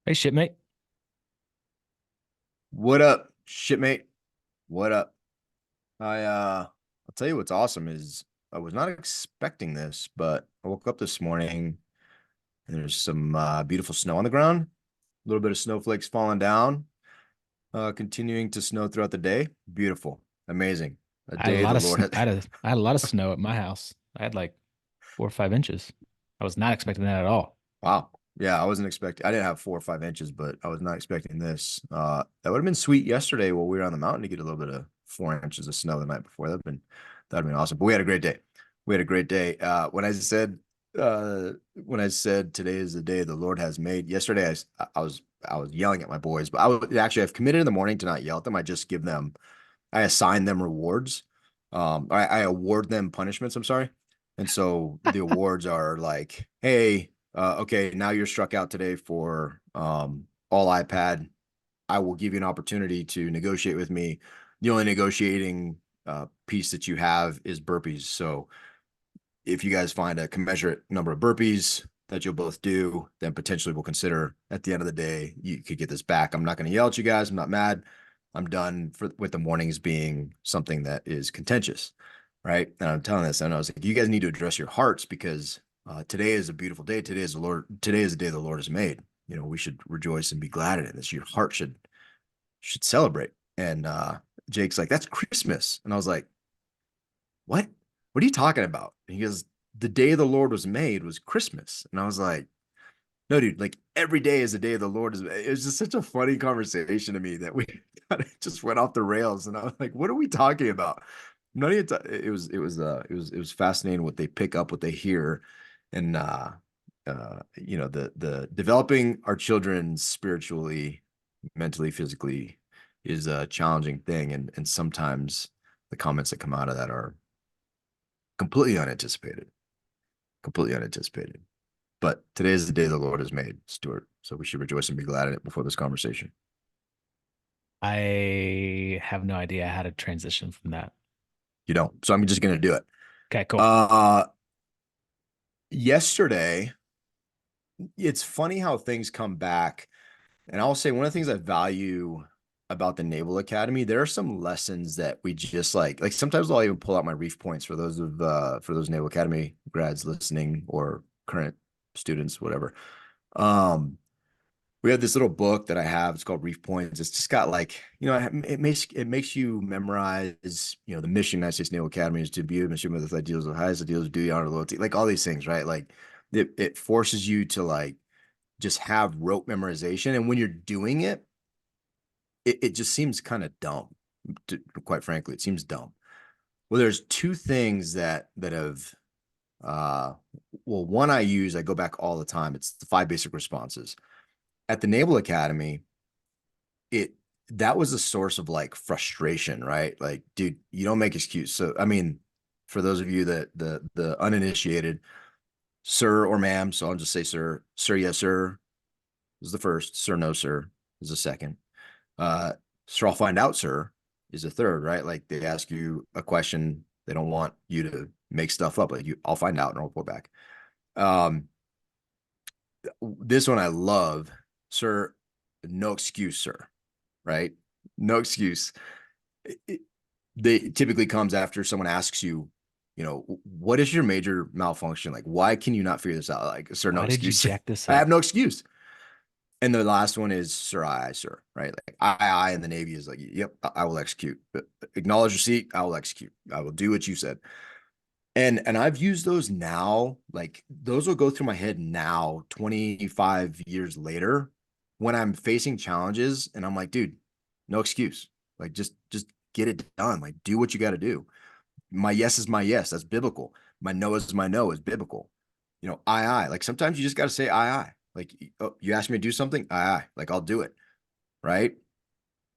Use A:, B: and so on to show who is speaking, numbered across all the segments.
A: Hey, shipmate.
B: What up, shipmate? What up? I'll tell you what's awesome is I was not expecting this, but I woke up this morning and there's some beautiful snow on the ground, a little bit of snowflakes falling down, continuing to snow throughout the day. Beautiful, amazing. A
A: I had a
B: day
A: lot
B: the
A: of
B: Lord has.
A: I had a lot of snow at my house. I had like 4 or 5 inches. I was not expecting that at all.
B: Wow. Yeah, I wasn't expecting. I didn't have 4 or 5 inches, but I was not expecting this. That would have been sweet yesterday while we were on the mountain to get a little bit of 4 inches of snow the night before. That'd been awesome. But we had a great day. We had a great day. When I said today is the day the Lord has made. Yesterday, I was yelling at my boys, but I've committed in the morning to not yell at them. I assign them rewards. I award them punishments. I'm sorry. And so the awards are like, hey, okay, now you're struck out today for all iPad. I will give you an opportunity to negotiate with me. The only negotiating piece that you have is burpees. So if you guys find a commensurate number of burpees that you'll both do, then potentially we'll consider at the end of the day, you could get this back. I'm not going to yell at you guys. I'm not mad. I'm done with the mornings being something that is contentious. Right. And I'm telling this, and I was like, you guys need to address your hearts because today is a beautiful day. Today is the day the Lord has made. We should rejoice and be glad in it. This your heart should celebrate. And Jake's like, that's Christmas. And I was like, what? What are you talking about? And he goes, the day the Lord was made was Christmas. And I was like, no, dude, like every day is the day the Lord is made. It was just such a funny conversation to me that we kind of just went off the rails. And I was like, what are we talking about? None of it was fascinating what they pick up, what they hear. And the developing our children spiritually, mentally, physically is a challenging thing. And sometimes the comments that come out of that are completely unanticipated, completely unanticipated. But today is the day the Lord has made, Stuart. So we should rejoice and be glad in it before this conversation.
A: I have no idea how to transition from that.
B: You don't. So I'm just going to do it.
A: Okay, cool.
B: Uh, Yesterday, it's funny how things come back. And I'll say one of the things I value about the Naval Academy, there are some lessons that we just like sometimes I'll even pull out my reef points for those Naval Academy grads listening or current students, whatever. Um, we have this little book that I have. It's called Reef Points. It's just got like, it makes you memorize, the mission of the United States Naval Academy is to be a mission with ideals of highest ideals of duty, honor, loyalty, like all these things, right? Like it forces you to like just have rote memorization. And when you're doing it, it just seems kind of dumb. Quite frankly, it seems dumb. Well, there's two things that have uh one I go back all the time. It's the five basic responses. At the Naval Academy, it that was a source of like frustration, right? Like, dude, you don't make excuse. So, I mean, for those of you that the uninitiated, sir or ma'am, so I'll just say sir, yes, sir is the first, sir, no, sir is the second. Uh, sir, I'll find out, sir is the third, right? Like they ask you a question, they don't want you to make stuff up. Like I'll find out and I'll report back. Um, this one I love, sir, no excuse, sir, right? No excuse. It, they typically comes after someone asks you, what is your major malfunction? Like, why can you not figure this out? Like, sir, no
A: Why did you
B: excuse.
A: jack this
B: I have
A: up?
B: no excuse. And the last one is sir, aye, sir, right? Like I in the Navy is like, yep, I will execute. But acknowledge receipt, I will execute. I will do what you said. And I've used those now, like those will go through my head now, 25 years later, when I'm facing challenges and I'm like, dude, no excuse. Like just get it done. Like do what you got to do. My yes is my yes. That's biblical. My no is my no is biblical. Aye. Like sometimes you just got to say aye. Like, oh, you ask me to do something, aye. Like I'll do it. Right.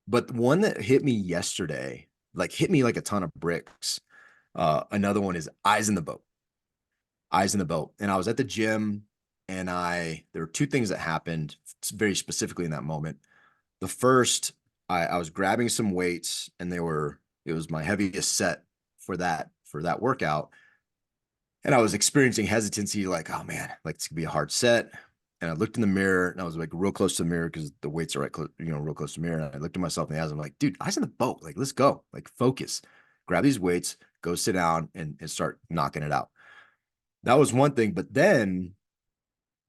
B: But the one that hit me yesterday, like hit me like a ton of bricks. Another one is eyes in the boat. Eyes in the boat. And I was at the gym and there were two things that happened very specifically in that moment. The first, I was grabbing some weights and it was my heaviest set for that workout. And I was experiencing hesitancy, like, oh man, like it's gonna be a hard set. and I looked in the mirror and I was like real close to the mirror because the weights are right close, real close to the mirror. And I looked at myself in the eyes. I'm like, dude, eyes in the boat. Like, let's go. Like, focus. Grab these weights, go sit down and start knocking it out. That was one thing. But then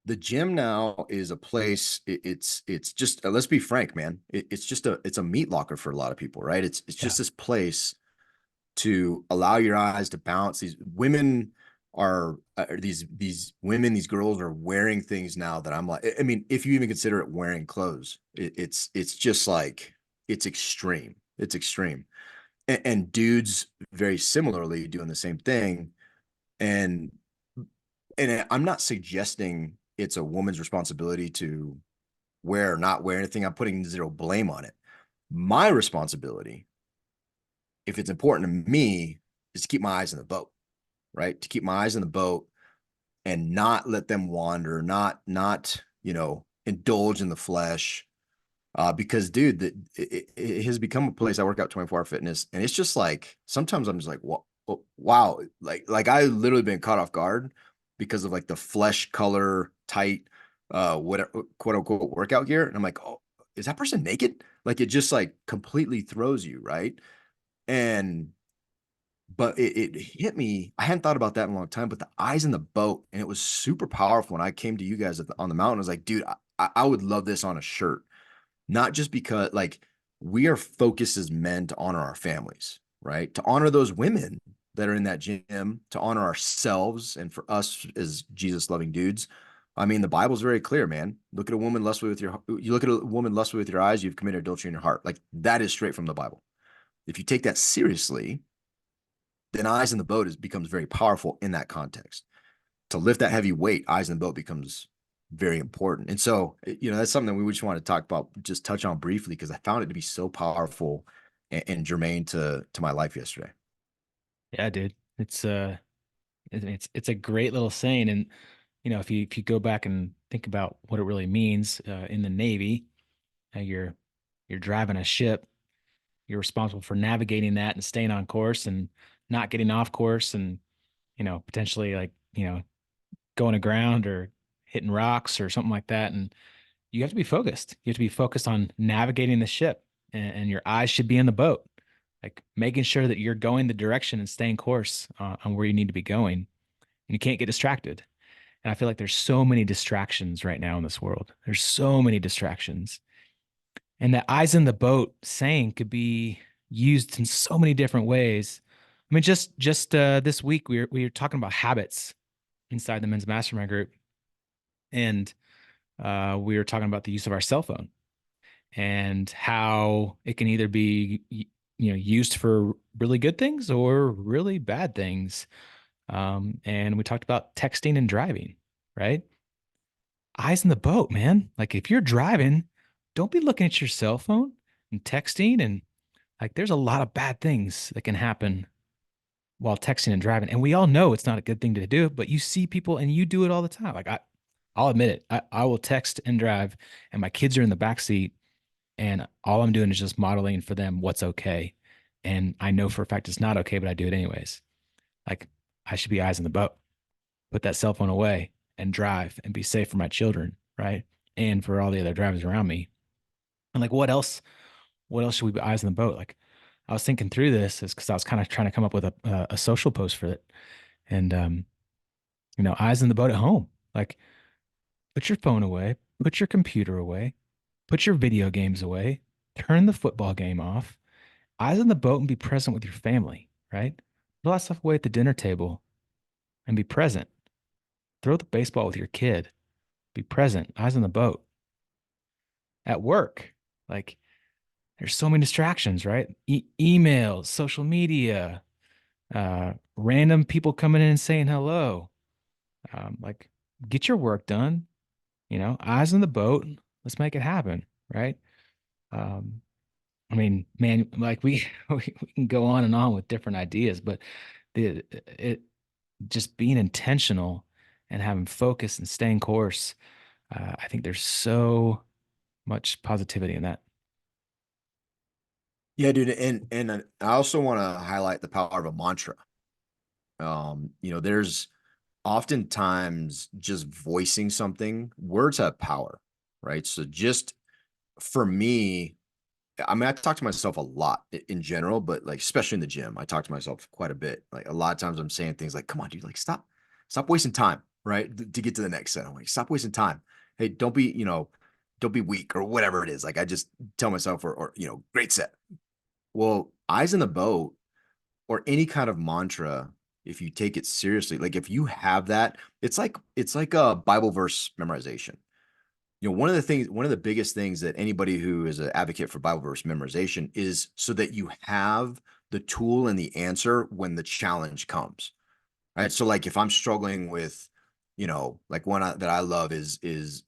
B: the gym now is a place. It's just let's be frank, man. It's just it's a meat locker for a lot of people, right? It's
A: Yeah.
B: just this place to allow your eyes to bounce. These women are these women, these girls are wearing things now that I'm like, I mean, if you even consider it wearing clothes, it's just like it's extreme. It's extreme. And dudes very similarly doing the same thing. And I'm not suggesting it's a woman's responsibility to wear or not wear anything. I'm putting zero blame on it. My responsibility, if it's important to me, is to keep my eyes in the boat, right? To keep my eyes in the boat and not let them wander, not indulge in the flesh. Because dude, it has become a place. I work out 24-hour fitness, and it's just like sometimes I'm just like, wow, like I literally been caught off guard because of like the flesh color tight, whatever quote unquote workout gear, and I'm like, oh, is that person naked? Like it just like completely throws you, right? And but it hit me. I hadn't thought about that in a long time, but the eyes in the boat, and it was super powerful when I came to you guys on the mountain. I was like, dude, I would love this on a shirt, not just because like we are focused as men to honor our families, right? To honor those women that are in that gym, to honor ourselves, and for us as Jesus loving dudes. I mean, the Bible's very clear, man. Look at a woman lustfully with you look at a woman lustfully with your eyes, you've committed adultery in your heart. Like that is straight from the Bible. If you take that seriously, then eyes in the boat becomes very powerful in that context. To lift that heavy weight, eyes in the boat becomes very important. And so, that's something that we just want to talk about, just touch on briefly, because I found it to be so powerful and germane to my life yesterday.
A: Yeah, dude. It's a great little saying. And if you go back and think about what it really means in the Navy, you're driving a ship. You're responsible for navigating that and staying on course and not getting off course and potentially like going aground or hitting rocks or something like that. And you have to be focused. You have to be focused on navigating the ship, and your eyes should be in the boat, like making sure that you're going the direction and staying course on where you need to be going. And you can't get distracted. And I feel like there's so many distractions right now in this world. There's so many distractions. And that eyes in the boat saying could be used in so many different ways. I mean, just this week we were talking about habits inside the men's mastermind group, and we were talking about the use of our cell phone and how it can either be used for really good things or really bad things. And we talked about texting and driving, right? Eyes in the boat, man. Like if you're driving, don't be looking at your cell phone and texting, and like there's a lot of bad things that can happen while texting and driving. And we all know it's not a good thing to do, but you see people and you do it all the time. Like I'll admit it. I will text and drive, and my kids are in the back seat, and all I'm doing is just modeling for them what's okay. And I know for a fact it's not okay, but I do it anyways. Like I should be eyes in the boat, put that cell phone away and drive and be safe for my children, right? And for all the other drivers around me. And like what else should we be eyes in the boat? Like I was thinking through this is because I was kind of trying to come up with a social post for it. And eyes in the boat at home. Like put your phone away, put your computer away, put your video games away, turn the football game off, eyes on the boat and be present with your family, right? Put all that stuff away at the dinner table and be present. Throw the baseball with your kid, be present, eyes on the boat. At work, like there's so many distractions, right? Emails, social media, random people coming in and saying hello. Like get your work done, eyes on the boat. Let's make it happen, right? Um, I mean, man, like we can go on and on with different ideas, but it just being intentional and having focus and staying course. I think there's so much positivity in that.
B: Yeah, dude, and I also want to highlight the power of a mantra. There's oftentimes just voicing something, words have power, right? So just for me, I mean, I talk to myself a lot in general, but like especially in the gym, I talk to myself quite a bit. Like a lot of times I'm saying things like, come on, dude, like stop wasting time, right? To get to the next set. I'm like, stop wasting time. Hey, don't be weak or whatever it is. Like I just tell myself, or great set. Well, eyes in the boat or any kind of mantra, if you take it seriously, like if you have that, it's like a Bible verse memorization. One of the biggest things that anybody who is an advocate for Bible verse memorization is so that you have the tool and the answer when the challenge comes. Right. So like if I'm struggling with, like that I love is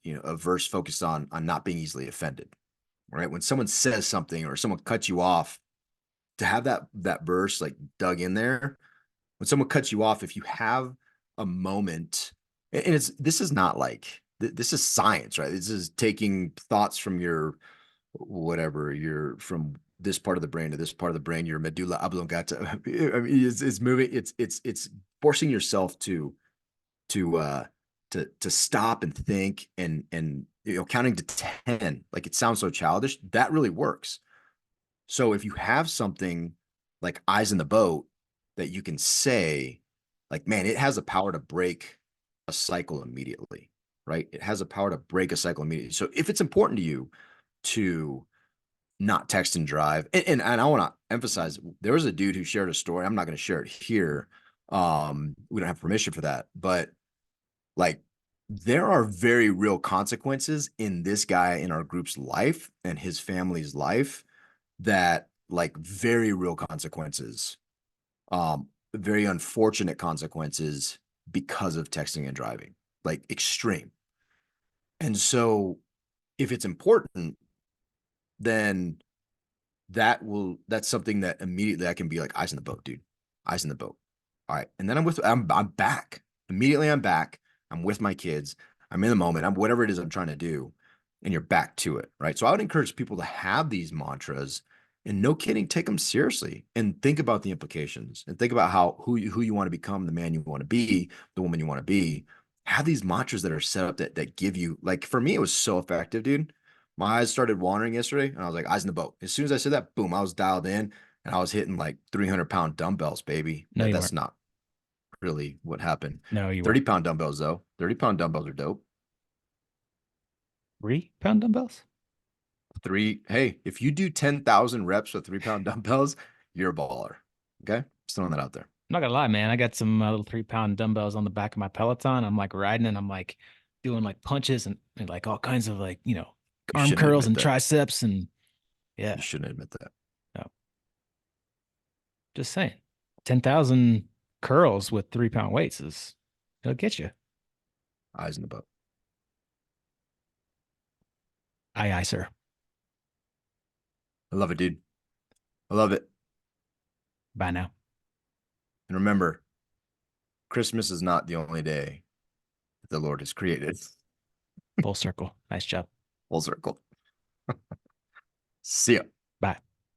B: a verse focused on not being easily offended. Right. When someone says something or someone cuts you off, to have that verse like dug in there, when someone cuts you off, if you have a moment, and it's this is not like this is science, right? This is taking thoughts from your whatever you're from this part of the brain to this part of the brain, your medulla oblongata. I mean, it's moving. It's forcing yourself to uh to stop and think and counting to 10. Like it sounds so childish. That really works. So if you have something like eyes in the boat that you can say, like, man, it has the power to break a cycle immediately, right? It has a power to break a cycle immediately. So if it's important to you to not text and drive, and I want to emphasize, there was a dude who shared a story. I'm not going to share it here. We don't have permission for that, but like there are very real consequences in this guy in our group's life and his family's life that like very real consequences, very unfortunate consequences because of texting and driving, like extreme. And so if it's important, then that's something that immediately I can be like eyes in the boat, dude. Eyes in the boat. All right. And then I'm back. Immediately I'm back. I'm with my kids. I'm in the moment. I'm whatever it is I'm trying to do. And you're back to it. Right. So I would encourage people to have these mantras and no kidding, take them seriously and think about the implications and think about who you want to become, the man you want to be, the woman you want to be. Have these mantras that are set up that give you, like for me, it was so effective, dude. My eyes started wandering yesterday, and I was like, eyes in the boat. As soon as I said that, boom, I was dialed in, and I was hitting like 300-pound dumbbells, baby.
A: No, you
B: That's
A: weren't.
B: not really what happened.
A: No, you weren't.
B: 30-pound dumbbells, though. 30-pound dumbbells are dope.
A: 3 pound dumbbells?
B: Hey, if you do 10,000 reps with 3-pound dumbbells, you're a baller. Okay. Just throwing that out there.
A: I'm not gonna lie, man. I got some little 3 pound dumbbells on the back of my Peloton. I'm like riding and I'm like doing like punches and like all kinds of like,
B: You
A: arm
B: shouldn't
A: curls
B: admit
A: and
B: that.
A: triceps and
B: You
A: yeah.
B: shouldn't admit that.
A: No, just saying. 10,000 curls with 3 pound weights it'll get you.
B: Eyes in the boat.
A: Aye, aye, sir.
B: I love it, dude. I love it.
A: Bye now.
B: And remember, Christmas is not the only day that the Lord has created.
A: Full circle. Nice job.
B: Full circle. See ya.